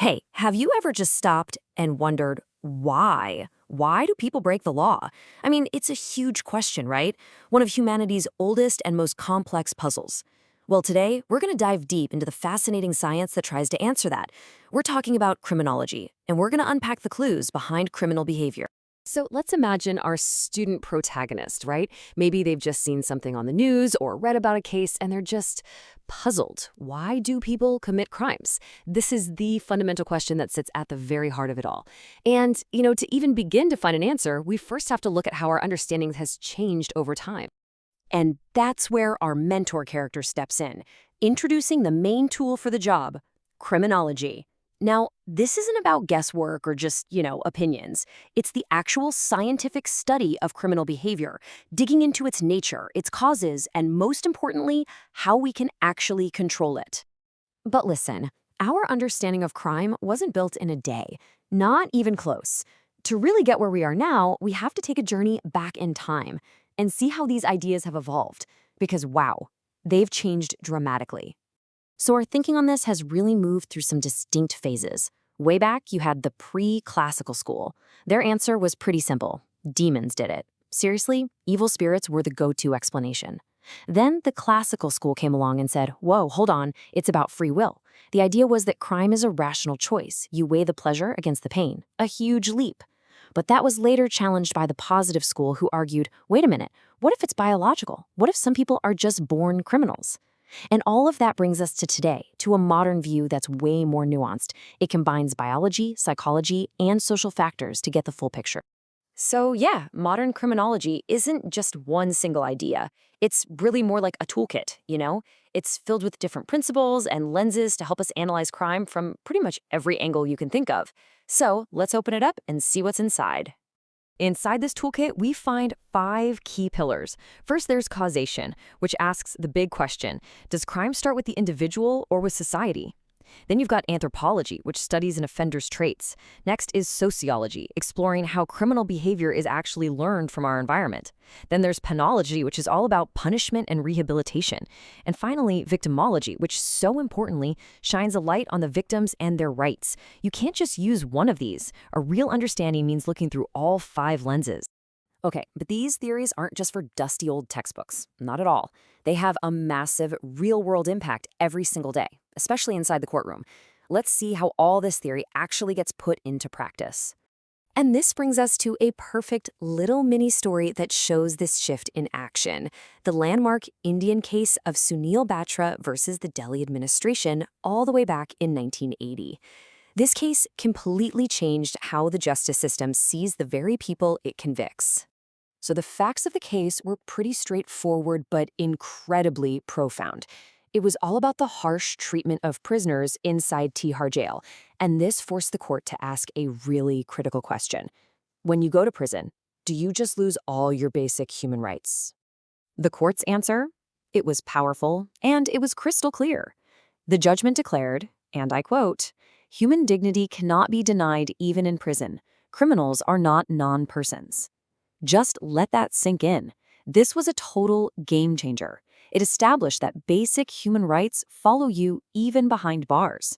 Hey, have you ever just stopped and wondered why? Why do people break the law? I mean, it's a huge question, right? One of humanity's oldest and most complex puzzles. Well, today, we're going to dive deep into the fascinating science that tries to answer that. We're talking about criminology, and we're going to unpack the clues behind criminal behavior. So let's imagine our student protagonist, right? Maybe they've just seen something on the news or read about a case and they're just puzzled. Why do people commit crimes? This is the fundamental question that sits at the very heart of it all. And, to even begin to find an answer, we first have to look at how our understanding has changed over time. And that's where our mentor character steps in, introducing the main tool for the job, criminology. Now, this isn't about guesswork or just, opinions. It's the actual scientific study of criminal behavior, digging into its nature, its causes, and most importantly, how we can actually control it. But listen, our understanding of crime wasn't built in a day, not even close. To really get where we are now, we have to take a journey back in time and see how these ideas have evolved. Because wow, they've changed dramatically. So our thinking on this has really moved through some distinct phases. Way back, you had the pre-classical school. Their answer was pretty simple. Demons did it. Seriously, evil spirits were the go-to explanation. Then the classical school came along and said, whoa, hold on, it's about free will. The idea was that crime is a rational choice. You weigh the pleasure against the pain. A huge leap. But that was later challenged by the positive school who argued, wait a minute, what if it's biological? What if some people are just born criminals? And all of that brings us to today, to a modern view that's way more nuanced. It combines biology, psychology, and social factors to get the full picture. So yeah, modern criminology isn't just one single idea. It's really more like a toolkit, you know? It's filled with different principles and lenses to help us analyze crime from pretty much every angle you can think of. So let's open it up and see what's inside. Inside this toolkit, we find 5 key pillars. First, there's causation, which asks the big question, does crime start with the individual or with society? Then you've got anthropology, which studies an offender's traits. Next is sociology, exploring how criminal behavior is actually learned from our environment. Then there's penology, which is all about punishment and rehabilitation. And finally, victimology, which so importantly shines a light on the victims and their rights. You can't just use one of these. A real understanding means looking through all 5 lenses. Okay, but these theories aren't just for dusty old textbooks. Not at all. They have a massive, real-world impact every single day, especially inside the courtroom. Let's see how all this theory actually gets put into practice. And this brings us to a perfect little mini story that shows this shift in action. The landmark Indian case of Sunil Batra versus the Delhi administration all the way back in 1980. This case completely changed how the justice system sees the very people it convicts. So the facts of the case were pretty straightforward but incredibly profound. It was all about the harsh treatment of prisoners inside Tihar jail, and this forced the court to ask a really critical question. When you go to prison, do you just lose all your basic human rights? The court's answer? It was powerful, and it was crystal clear. The judgment declared, and I quote, "Human dignity cannot be denied even in prison. Criminals are not non-persons." Just let that sink in. This was a total game changer. It established that basic human rights follow you even behind bars.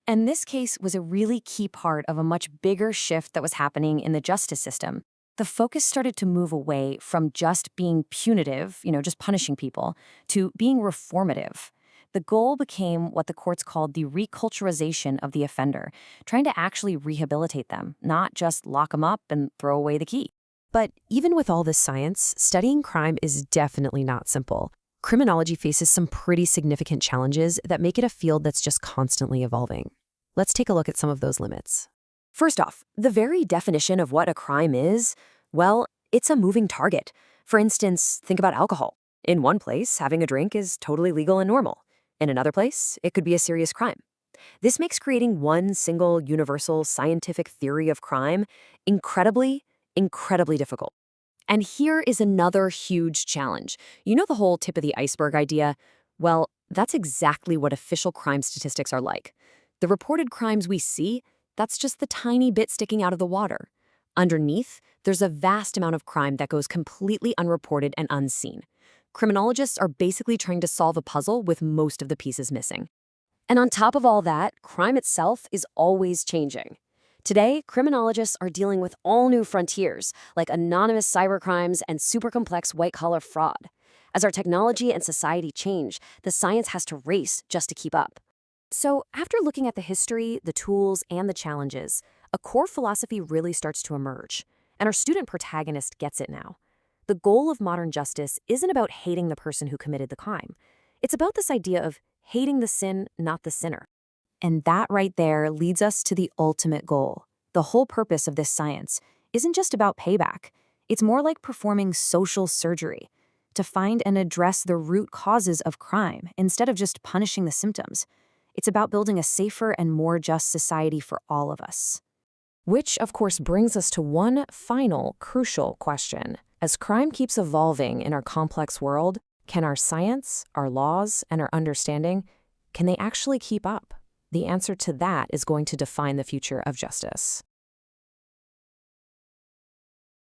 And this case was a really key part of a much bigger shift that was happening in the justice system. The focus started to move away from just being punitive, just punishing people, to being reformative. The goal became what the courts called the reculturization of the offender, trying to actually rehabilitate them, not just lock them up and throw away the key. But even with all this science, studying crime is definitely not simple. Criminology faces some pretty significant challenges that make it a field that's just constantly evolving. Let's take a look at some of those limits. First off, the very definition of what a crime is, well, it's a moving target. For instance, think about alcohol. In one place, having a drink is totally legal and normal. In another place, it could be a serious crime. This makes creating one single universal scientific theory of crime incredibly difficult. And here is another huge challenge. You know the whole tip of the iceberg idea? Well, that's exactly what official crime statistics are like. The reported crimes we see, that's just the tiny bit sticking out of the water. Underneath, there's a vast amount of crime that goes completely unreported and unseen. Criminologists are basically trying to solve a puzzle with most of the pieces missing. And on top of all that, crime itself is always changing. Today, criminologists are dealing with all new frontiers, like anonymous cybercrimes and super complex white-collar fraud. As our technology and society change, the science has to race just to keep up. So, after looking at the history, the tools, and the challenges, a core philosophy really starts to emerge. And our student protagonist gets it now. The goal of modern justice isn't about hating the person who committed the crime. It's about this idea of hating the sin, not the sinner. And that right there leads us to the ultimate goal. The whole purpose of this science isn't just about payback. It's more like performing social surgery to find and address the root causes of crime instead of just punishing the symptoms. It's about building a safer and more just society for all of us. Which, of course, brings us to one final crucial question. As crime keeps evolving in our complex world, can our science, our laws, and our understanding, can they actually keep up? The answer to that is going to define the future of justice.